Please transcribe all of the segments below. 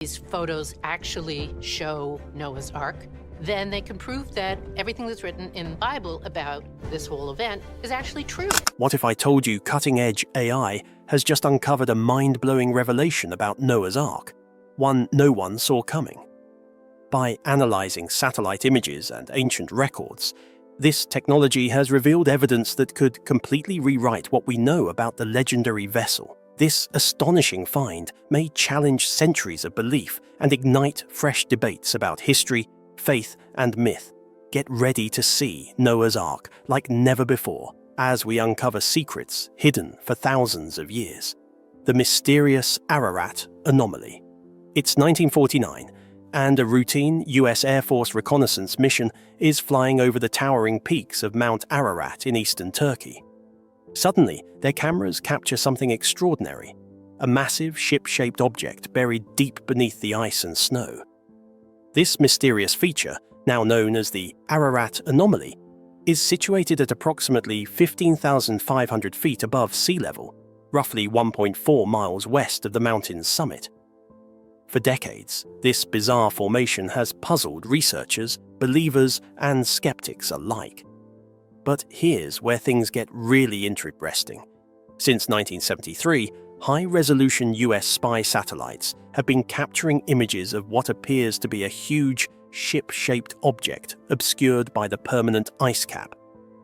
these photos actually show Noah's Ark, then they can prove that everything that's written in the Bible about this whole event is actually true. What if I told you cutting-edge AI has just uncovered a mind-blowing revelation about Noah's Ark, one no one saw coming? By analyzing satellite images and ancient records, this technology has revealed evidence that could completely rewrite what we know about the legendary vessel. This astonishing find may challenge centuries of belief and ignite fresh debates about history, faith, and myth. Get ready to see Noah's Ark like never before as we uncover secrets hidden for thousands of years. The mysterious Ararat anomaly. It's 1949, and a routine US Air Force reconnaissance mission is flying over the towering peaks of Mount Ararat in eastern Turkey. Suddenly, their cameras capture something extraordinary, a massive ship-shaped object buried deep beneath the ice and snow. This mysterious feature, now known as the Ararat anomaly, is situated at approximately 15,500 feet above sea level, roughly 1.4 miles west of the mountain's summit. For decades, this bizarre formation has puzzled researchers, believers, and skeptics alike. But here's where things get really interesting. Since 1973, high-resolution US spy satellites have been capturing images of what appears to be a huge, ship-shaped object obscured by the permanent ice cap.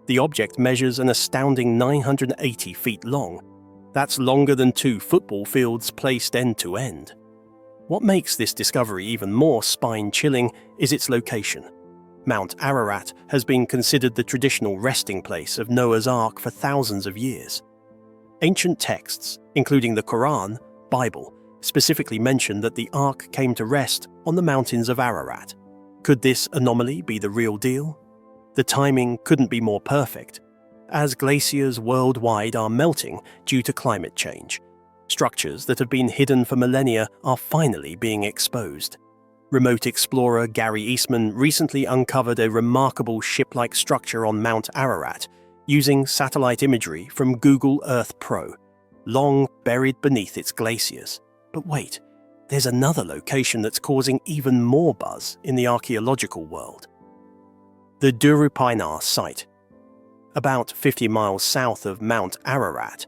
The object measures an astounding 980 feet long. That's longer than 2 football fields placed end to end. What makes this discovery even more spine-chilling is its location. Mount Ararat has been considered the traditional resting place of Noah's Ark for thousands of years. Ancient texts, including the Quran, Bible, specifically mention that the Ark came to rest on the mountains of Ararat. Could this anomaly be the real deal? The timing couldn't be more perfect, as glaciers worldwide are melting due to climate change. Structures that have been hidden for millennia are finally being exposed. Remote explorer Gary Eastman recently uncovered a remarkable ship-like structure on Mount Ararat using satellite imagery from Google Earth Pro, long buried beneath its glaciers. But wait, there's another location that's causing even more buzz in the archaeological world. The Durupinar site. About 50 miles south of Mount Ararat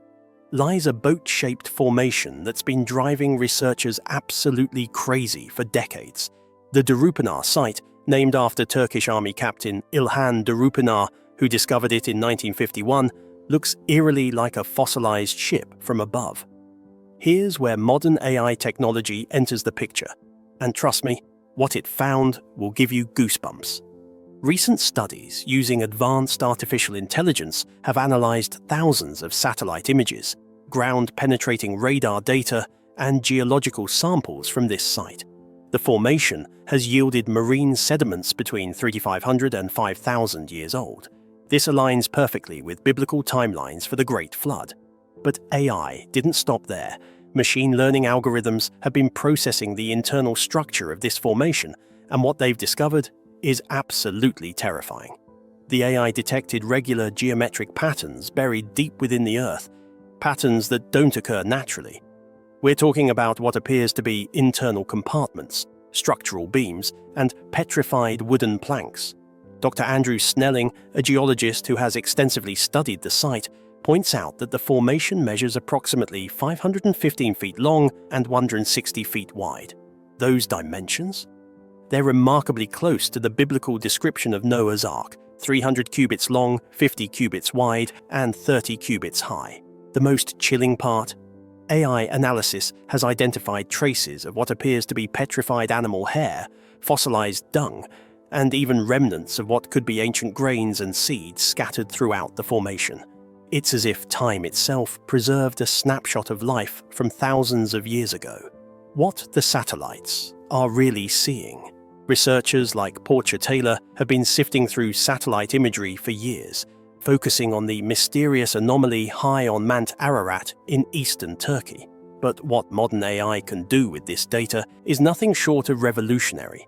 lies a boat-shaped formation that's been driving researchers absolutely crazy for decades. The Durupinar site, named after Turkish Army Captain İlhan Durupinar, who discovered it in 1951, looks eerily like a fossilized ship from above. Here's where modern AI technology enters the picture. And trust me, what it found will give you goosebumps. Recent studies using advanced artificial intelligence have analyzed thousands of satellite images, ground-penetrating radar data, and geological samples from this site. The formation has yielded marine sediments between 3,500 and 5,000 years old. This aligns perfectly with biblical timelines for the Great Flood. But AI didn't stop there. Machine learning algorithms have been processing the internal structure of this formation, and what they've discovered is absolutely terrifying. The AI detected regular geometric patterns buried deep within the Earth, patterns that don't occur naturally. We're talking about what appears to be internal compartments, structural beams, and petrified wooden planks. Dr. Andrew Snelling, a geologist who has extensively studied the site, points out that the formation measures approximately 515 feet long and 160 feet wide. Those dimensions? They're remarkably close to the biblical description of Noah's Ark, 300 cubits long, 50 cubits wide, and 30 cubits high. The most chilling part? AI analysis has identified traces of what appears to be petrified animal hair, fossilized dung, and even remnants of what could be ancient grains and seeds scattered throughout the formation. It's as if time itself preserved a snapshot of life from thousands of years ago. What the satellites are really seeing. Researchers like Portia Taylor have been sifting through satellite imagery for years, focusing on the mysterious anomaly high on Mount Ararat in eastern Turkey. But what modern AI can do with this data is nothing short of revolutionary.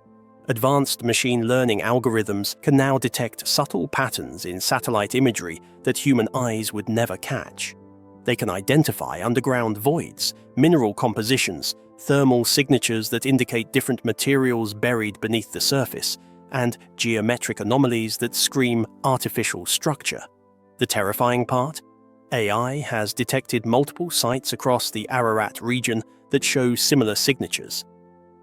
Advanced machine learning algorithms can now detect subtle patterns in satellite imagery that human eyes would never catch. They can identify underground voids, mineral compositions, thermal signatures that indicate different materials buried beneath the surface, and geometric anomalies that scream artificial structure. The terrifying part? AI has detected multiple sites across the Ararat region that show similar signatures.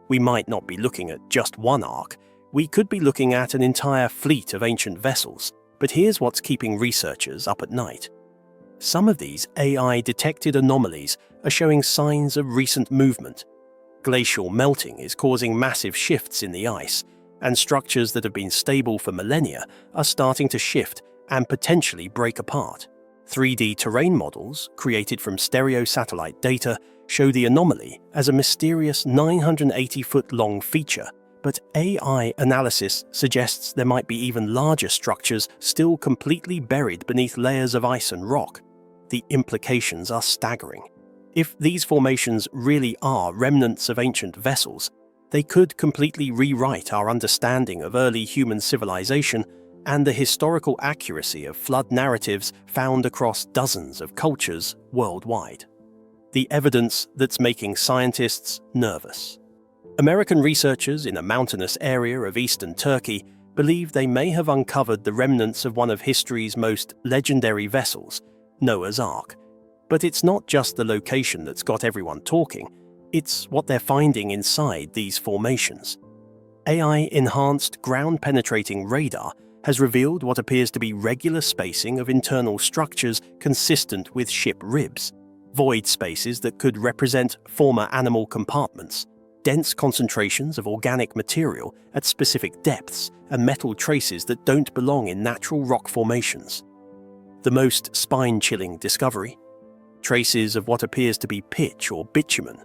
We might not be looking at just one ark, we could be looking at an entire fleet of ancient vessels, but here's what's keeping researchers up at night. Some of these AI-detected anomalies are showing signs of recent movement. Glacial melting is causing massive shifts in the ice, and structures that have been stable for millennia are starting to shift and potentially break apart. 3D terrain models, created from stereo satellite data, show the anomaly as a mysterious 980-foot-long feature, but AI analysis suggests there might be even larger structures still completely buried beneath layers of ice and rock. The implications are staggering. If these formations really are remnants of ancient vessels, they could completely rewrite our understanding of early human civilization and the historical accuracy of flood narratives found across dozens of cultures worldwide. The evidence that's making scientists nervous. American researchers in a mountainous area of eastern Turkey believe they may have uncovered the remnants of one of history's most legendary vessels, Noah's Ark. But it's not just the location that's got everyone talking, it's what they're finding inside these formations. AI-enhanced ground-penetrating radar has revealed what appears to be regular spacing of internal structures consistent with ship ribs, void spaces that could represent former animal compartments, dense concentrations of organic material at specific depths, and metal traces that don't belong in natural rock formations. The most spine-chilling discovery? Traces of what appears to be pitch or bitumen,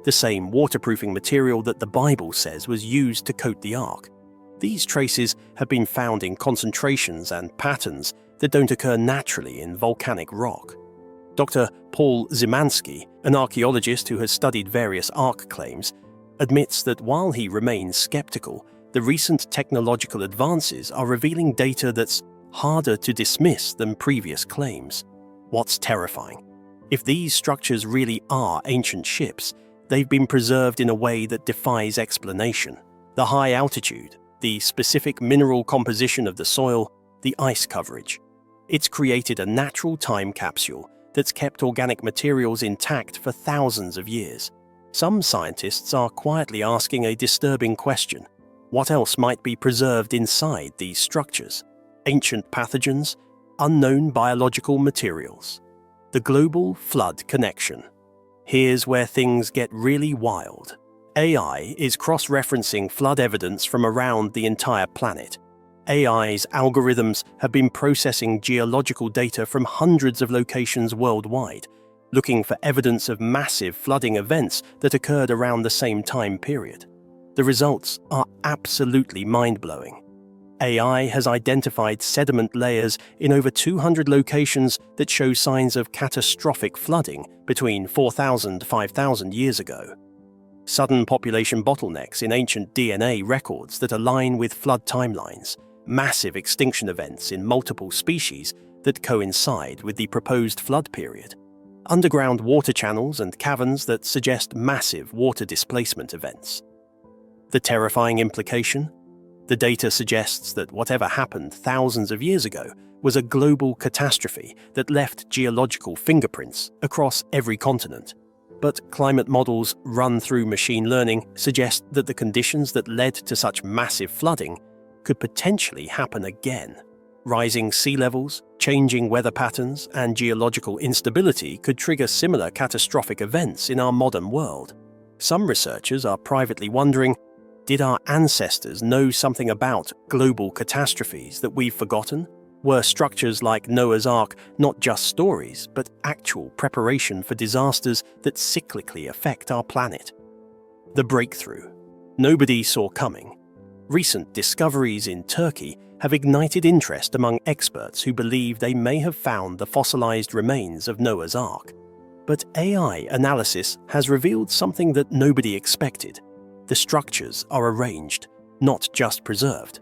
the same waterproofing material that the Bible says was used to coat the ark. These traces have been found in concentrations and patterns that don't occur naturally in volcanic rock. Dr. Paul Zimanski, an archaeologist who has studied various ark claims, admits that while he remains skeptical, the recent technological advances are revealing data that's harder to dismiss than previous claims. What's terrifying? If these structures really are ancient ships, they've been preserved in a way that defies explanation. The high altitude, the specific mineral composition of the soil, the ice coverage. It's created a natural time capsule that's kept organic materials intact for thousands of years. Some scientists are quietly asking a disturbing question. What else might be preserved inside these structures? Ancient pathogens, unknown biological materials. The global flood connection. Here's where things get really wild. AI is cross-referencing flood evidence from around the entire planet. AI's algorithms have been processing geological data from hundreds of locations worldwide, looking for evidence of massive flooding events that occurred around the same time period. The results are absolutely mind-blowing. AI has identified sediment layers in over 200 locations that show signs of catastrophic flooding between 4,000 to 5,000 years ago. Sudden population bottlenecks in ancient DNA records that align with flood timelines, massive extinction events in multiple species that coincide with the proposed flood period, underground water channels and caverns that suggest massive water displacement events. The terrifying implication? The data suggests that whatever happened thousands of years ago was a global catastrophe that left geological fingerprints across every continent. But climate models run through machine learning suggest that the conditions that led to such massive flooding could potentially happen again. Rising sea levels, changing weather patterns, and geological instability could trigger similar catastrophic events in our modern world. Some researchers are privately wondering, did our ancestors know something about global catastrophes that we've forgotten? Were structures like Noah's Ark not just stories, but actual preparation for disasters that cyclically affect our planet? The breakthrough. Nobody saw coming. Recent discoveries in Turkey have ignited interest among experts who believe they may have found the fossilized remains of Noah's Ark. But AI analysis has revealed something that nobody expected. The structures are arranged, not just preserved.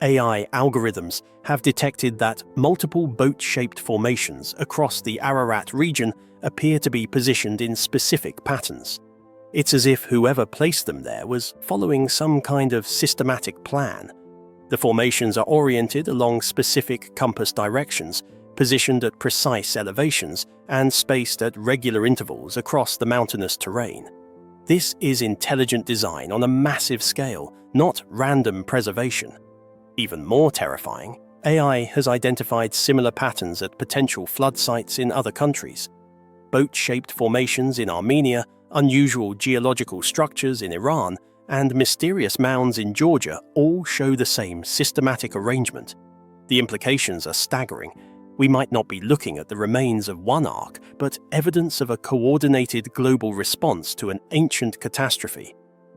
AI algorithms have detected that multiple boat-shaped formations across the Ararat region appear to be positioned in specific patterns. It's as if whoever placed them there was following some kind of systematic plan. The formations are oriented along specific compass directions, positioned at precise elevations, and spaced at regular intervals across the mountainous terrain. This is intelligent design on a massive scale, not random preservation. Even more terrifying, AI has identified similar patterns at potential flood sites in other countries. Boat-shaped formations in Armenia, unusual geological structures in Iran, and mysterious mounds in Georgia all show the same systematic arrangement. The implications are staggering. We might not be looking at the remains of one ark, but evidence of a coordinated global response to an ancient catastrophe.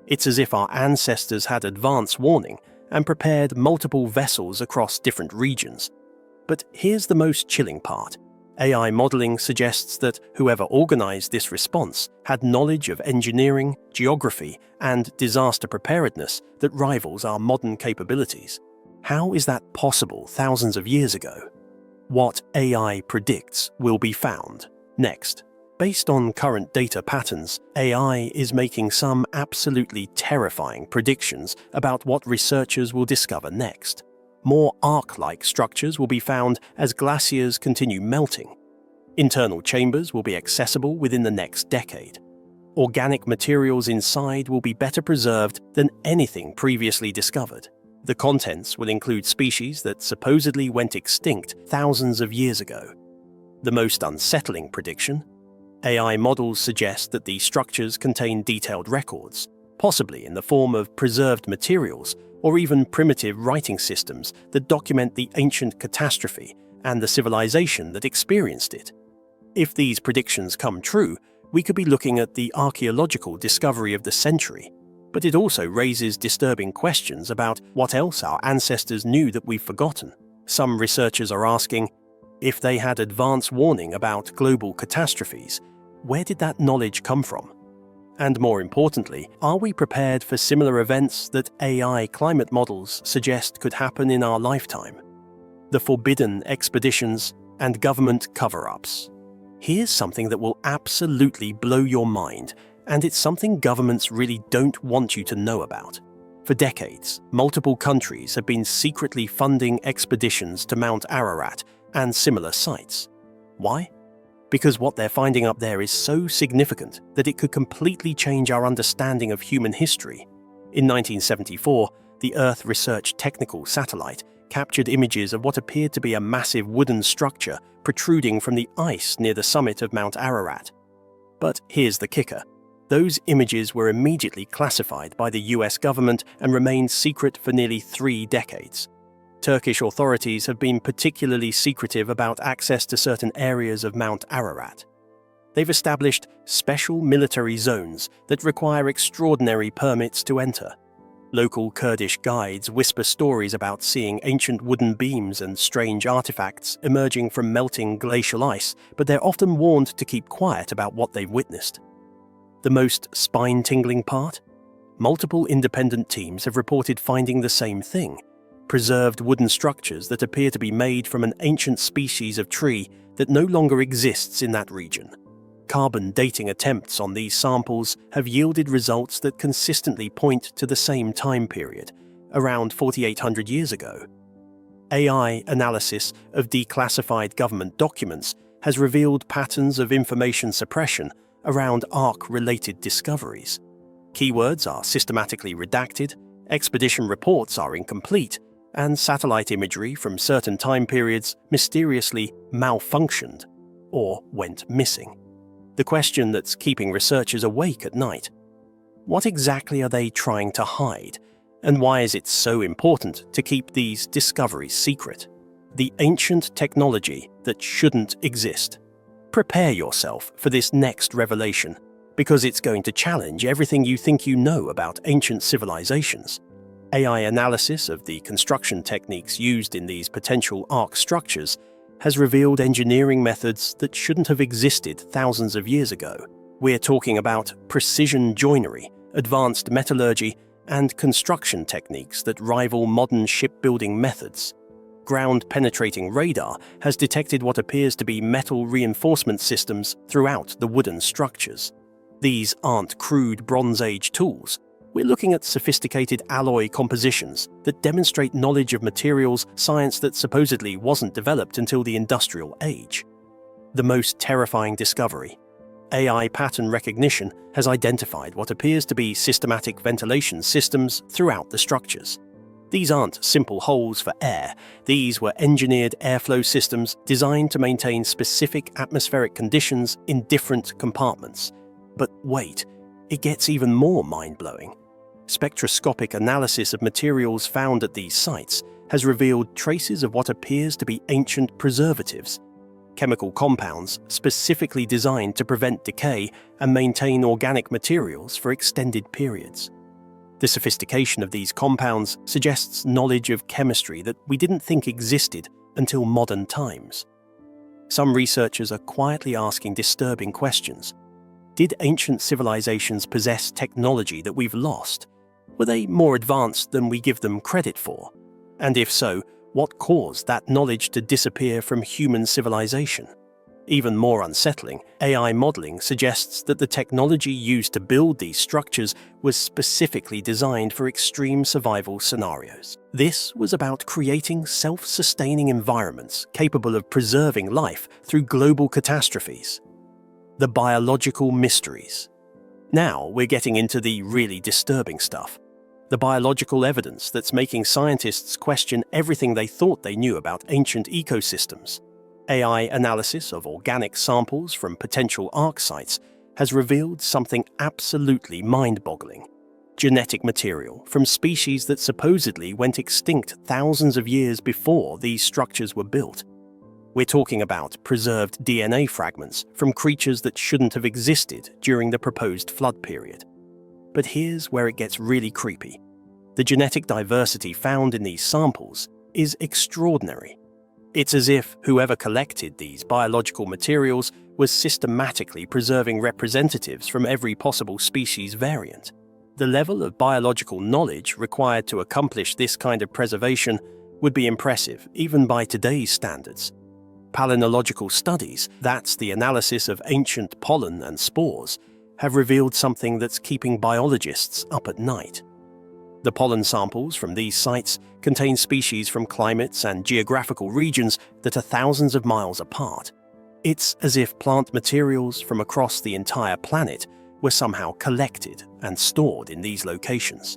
It's as if our ancestors had advance warning and prepared multiple vessels across different regions. But here's the most chilling part. AI modeling suggests that whoever organized this response had knowledge of engineering, geography, and disaster preparedness that rivals our modern capabilities. How is that possible thousands of years ago? What AI predicts will be found next. Based on current data patterns, AI is making some absolutely terrifying predictions about what researchers will discover next. More Ark-like structures will be found as glaciers continue melting. Internal chambers will be accessible within the next decade. Organic materials inside will be better preserved than anything previously discovered. The contents will include species that supposedly went extinct thousands of years ago. The most unsettling prediction? AI models suggest that these structures contain detailed records, possibly in the form of preserved materials or even primitive writing systems that document the ancient catastrophe and the civilization that experienced it. If these predictions come true, we could be looking at the archaeological discovery of the century. But it also raises disturbing questions about what else our ancestors knew that we've forgotten. Some researchers are asking, if they had advance warning about global catastrophes, where did that knowledge come from? And more importantly, are we prepared for similar events that AI climate models suggest could happen in our lifetime? The forbidden expeditions and government cover-ups. Here's something that will absolutely blow your mind, and it's something governments really don't want you to know about. For decades, multiple countries have been secretly funding expeditions to Mount Ararat and similar sites. Why? Because what they're finding up there is so significant that it could completely change our understanding of human history. In 1974, the Earth Research Technical Satellite captured images of what appeared to be a massive wooden structure protruding from the ice near the summit of Mount Ararat. But here's the kicker. Those images were immediately classified by the US government and remained secret for nearly 3 decades. Turkish authorities have been particularly secretive about access to certain areas of Mount Ararat. They've established special military zones that require extraordinary permits to enter. Local Kurdish guides whisper stories about seeing ancient wooden beams and strange artifacts emerging from melting glacial ice, but they're often warned to keep quiet about what they've witnessed. The most spine-tingling part? Multiple independent teams have reported finding the same thing: preserved wooden structures that appear to be made from an ancient species of tree that no longer exists in that region. Carbon dating attempts on these samples have yielded results that consistently point to the same time period, around 4,800 years ago. AI analysis of declassified government documents has revealed patterns of information suppression around Ark-related discoveries. Keywords are systematically redacted, expedition reports are incomplete, and satellite imagery from certain time periods mysteriously malfunctioned or went missing. The question that's keeping researchers awake at night: what exactly are they trying to hide, and why is it so important to keep these discoveries secret? The ancient technology that shouldn't exist. Prepare yourself for this next revelation, because it's going to challenge everything you think you know about ancient civilizations. AI analysis of the construction techniques used in these potential Ark structures has revealed engineering methods that shouldn't have existed thousands of years ago. We're talking about precision joinery, advanced metallurgy, and construction techniques that rival modern shipbuilding methods. Ground-penetrating radar has detected what appears to be metal reinforcement systems throughout the wooden structures. These aren't crude Bronze Age tools. We're looking at sophisticated alloy compositions that demonstrate knowledge of materials science that supposedly wasn't developed until the Industrial Age. The most terrifying discovery: AI pattern recognition has identified what appears to be systematic ventilation systems throughout the structures. These aren't simple holes for air. These were engineered airflow systems designed to maintain specific atmospheric conditions in different compartments. But wait, it gets even more mind-blowing. Spectroscopic analysis of materials found at these sites has revealed traces of what appears to be ancient preservatives, chemical compounds specifically designed to prevent decay and maintain organic materials for extended periods. The sophistication of these compounds suggests knowledge of chemistry that we didn't think existed until modern times. Some researchers are quietly asking disturbing questions. Did ancient civilizations possess technology that we've lost? Were they more advanced than we give them credit for? And if so, what caused that knowledge to disappear from human civilization? Even more unsettling, AI modeling suggests that the technology used to build these structures was specifically designed for extreme survival scenarios. This was about creating self-sustaining environments capable of preserving life through global catastrophes. The biological mysteries. Now we're getting into the really disturbing stuff. The biological evidence that's making scientists question everything they thought they knew about ancient ecosystems. AI analysis of organic samples from potential Ark sites has revealed something absolutely mind-boggling. Genetic material from species that supposedly went extinct thousands of years before these structures were built. We're talking about preserved DNA fragments from creatures that shouldn't have existed during the proposed flood period. But here's where it gets really creepy. The genetic diversity found in these samples is extraordinary. It's as if whoever collected these biological materials was systematically preserving representatives from every possible species variant. The level of biological knowledge required to accomplish this kind of preservation would be impressive even by today's standards. Palynological studies, that's the analysis of ancient pollen and spores, have revealed something that's keeping biologists up at night. The pollen samples from these sites contain species from climates and geographical regions that are thousands of miles apart. It's as if plant materials from across the entire planet were somehow collected and stored in these locations.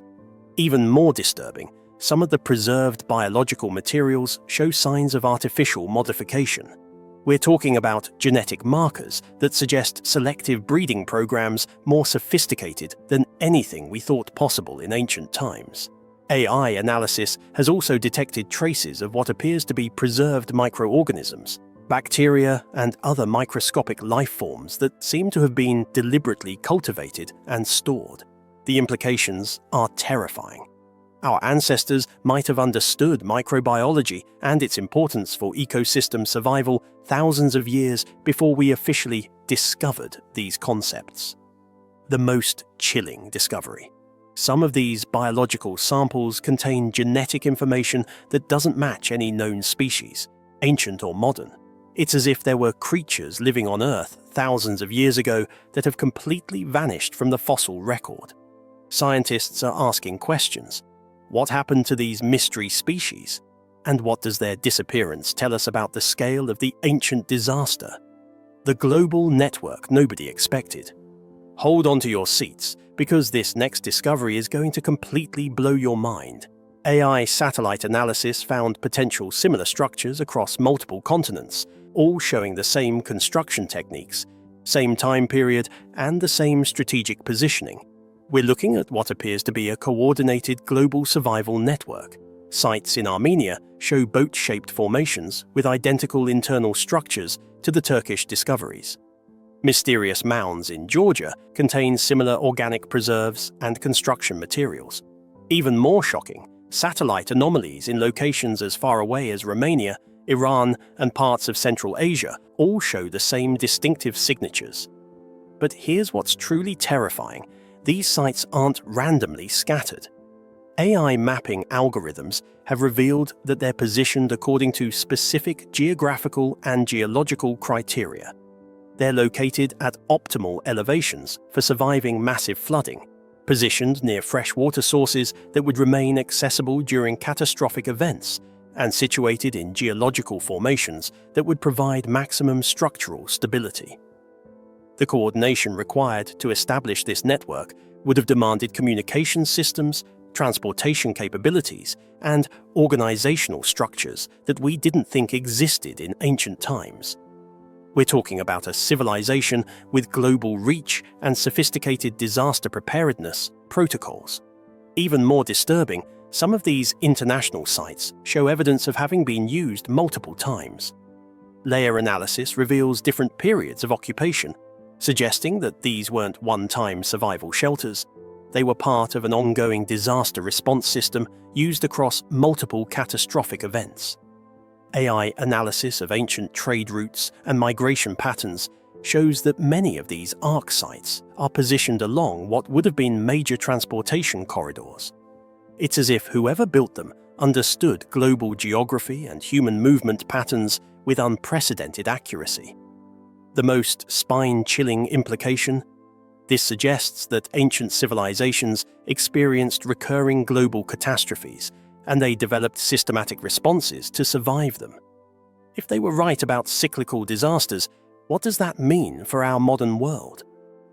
Even more disturbing, some of the preserved biological materials show signs of artificial modification. We're talking about genetic markers that suggest selective breeding programs more sophisticated than anything we thought possible in ancient times. AI analysis has also detected traces of what appears to be preserved microorganisms, bacteria and other microscopic life forms that seem to have been deliberately cultivated and stored. The implications are terrifying. Our ancestors might have understood microbiology and its importance for ecosystem survival thousands of years before we officially discovered these concepts. The most chilling discovery. Some of these biological samples contain genetic information that doesn't match any known species, ancient or modern. It's as if there were creatures living on Earth thousands of years ago that have completely vanished from the fossil record. Scientists are asking questions. What happened to these mystery species? And what does their disappearance tell us about the scale of the ancient disaster? The global network nobody expected. Hold on to your seats, because this next discovery is going to completely blow your mind. AI satellite analysis found potential similar structures across multiple continents, all showing the same construction techniques, same time period, and the same strategic positioning. We're looking at what appears to be a coordinated global survival network. Sites in Armenia show boat-shaped formations with identical internal structures to the Turkish discoveries. Mysterious mounds in Georgia contain similar organic preserves and construction materials. Even more shocking, satellite anomalies in locations as far away as Romania, Iran, and parts of Central Asia all show the same distinctive signatures. But here's what's truly terrifying. These sites aren't randomly scattered. AI mapping algorithms have revealed that they're positioned according to specific geographical and geological criteria. They're located at optimal elevations for surviving massive flooding, positioned near fresh water sources that would remain accessible during catastrophic events, and situated in geological formations that would provide maximum structural stability. The coordination required to establish this network would have demanded communication systems, transportation capabilities, and organizational structures that we didn't think existed in ancient times. We're talking about a civilization with global reach and sophisticated disaster preparedness protocols. Even more disturbing, some of these international sites show evidence of having been used multiple times. Layer analysis reveals different periods of occupation, suggesting that these weren't one-time survival shelters. They were part of an ongoing disaster response system used across multiple catastrophic events. AI analysis of ancient trade routes and migration patterns shows that many of these Ark sites are positioned along what would have been major transportation corridors. It's as if whoever built them understood global geography and human movement patterns with unprecedented accuracy. The most spine-chilling implication? This suggests that ancient civilizations experienced recurring global catastrophes, and they developed systematic responses to survive them. If they were right about cyclical disasters, what does that mean for our modern world?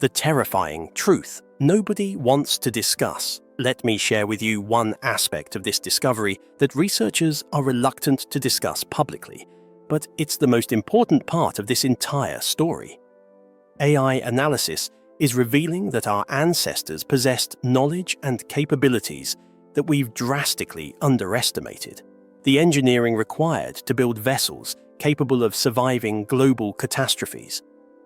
The terrifying truth nobody wants to discuss. Let me share with you one aspect of this discovery that researchers are reluctant to discuss publicly, but it's the most important part of this entire story. AI analysis is revealing that our ancestors possessed knowledge and capabilities that we've drastically underestimated. The engineering required to build vessels capable of surviving global catastrophes,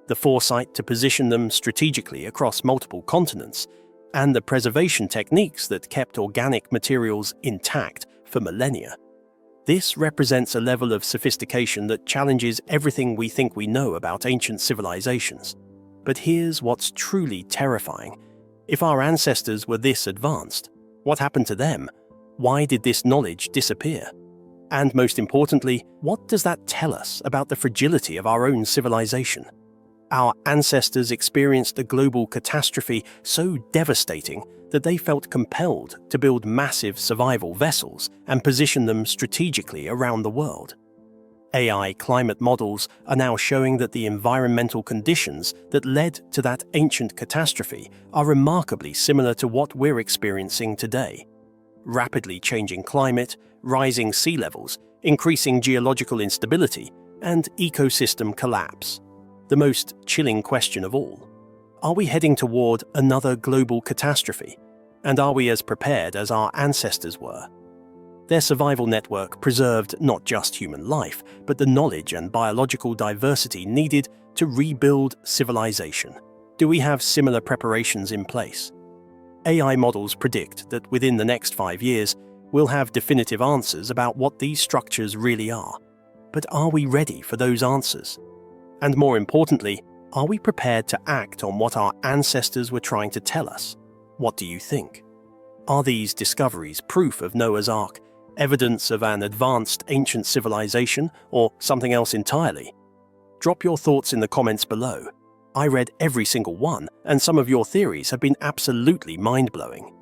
the foresight to position them strategically across multiple continents, and the preservation techniques that kept organic materials intact for millennia. This represents a level of sophistication that challenges everything we think we know about ancient civilizations. But here's what's truly terrifying. If our ancestors were this advanced, what happened to them? Why did this knowledge disappear? And most importantly, what does that tell us about the fragility of our own civilization? Our ancestors experienced a global catastrophe so devastating that they felt compelled to build massive survival vessels and position them strategically around the world. AI climate models are now showing that the environmental conditions that led to that ancient catastrophe are remarkably similar to what we're experiencing today. Rapidly changing climate, rising sea levels, increasing geological instability, and ecosystem collapse. The most chilling question of all: are we heading toward another global catastrophe? And are we as prepared as our ancestors were? Their survival network preserved not just human life, but the knowledge and biological diversity needed to rebuild civilization. Do we have similar preparations in place? AI models predict that within the next 5 years, we'll have definitive answers about what these structures really are. But are we ready for those answers? And more importantly, are we prepared to act on what our ancestors were trying to tell us? What do you think? Are these discoveries proof of Noah's Ark, evidence of an advanced ancient civilization, or something else entirely? Drop your thoughts in the comments below. I read every single one, and some of your theories have been absolutely mind-blowing.